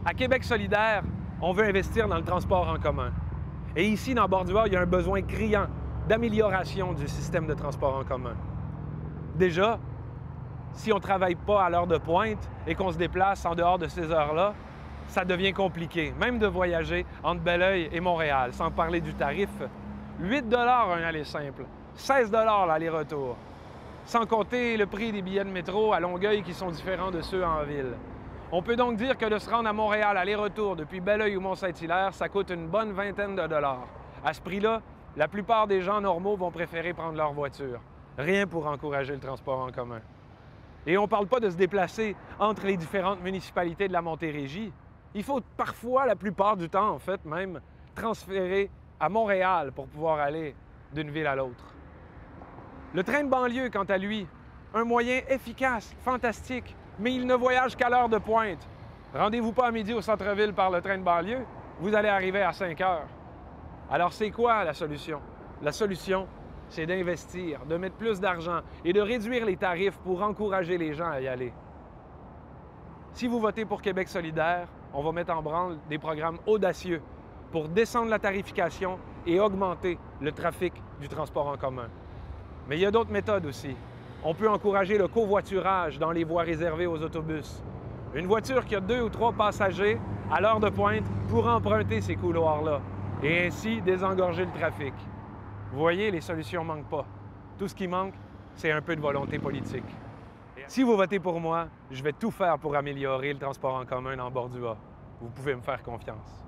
À Québec solidaire, on veut investir dans le transport en commun. Et ici, dans Bordua, il y a un besoin criant d'amélioration du système de transport en commun. Déjà, si on ne travaille pas à l'heure de pointe et qu'on se déplace en dehors de ces heures-là, ça devient compliqué, même de voyager entre Belleuil et Montréal, sans parler du tarif. 8 $ un aller simple, 16 $ l'aller-retour, sans compter le prix des billets de métro à Longueuil qui sont différents de ceux en ville. On peut donc dire que de se rendre à Montréal aller-retour depuis Belleuil ou Mont-Saint-Hilaire, ça coûte une bonne vingtaine de dollars. À ce prix-là, la plupart des gens normaux vont préférer prendre leur voiture. Rien pour encourager le transport en commun. Et on ne parle pas de se déplacer entre les différentes municipalités de la Montérégie. Il faut parfois, la plupart du temps en fait même, transférer à Montréal pour pouvoir aller d'une ville à l'autre. Le train de banlieue, quant à lui, un moyen efficace, fantastique, mais il ne voyage qu'à l'heure de pointe. Rendez-vous pas à midi au centre-ville par le train de banlieue, vous allez arriver à 5 heures. Alors c'est quoi la solution? La solution, c'est d'investir, de mettre plus d'argent et de réduire les tarifs pour encourager les gens à y aller. Si vous votez pour Québec solidaire, on va mettre en branle des programmes audacieux pour descendre la tarification et augmenter le trafic du transport en commun. Mais il y a d'autres méthodes aussi. On peut encourager le covoiturage dans les voies réservées aux autobus. Une voiture qui a 2 ou 3 passagers à l'heure de pointe pour emprunter ces couloirs-là et ainsi désengorger le trafic. Vous voyez, les solutions ne manquent pas. Tout ce qui manque, c'est un peu de volonté politique. Si vous votez pour moi, je vais tout faire pour améliorer le transport en commun dans Bordua. Vous pouvez me faire confiance.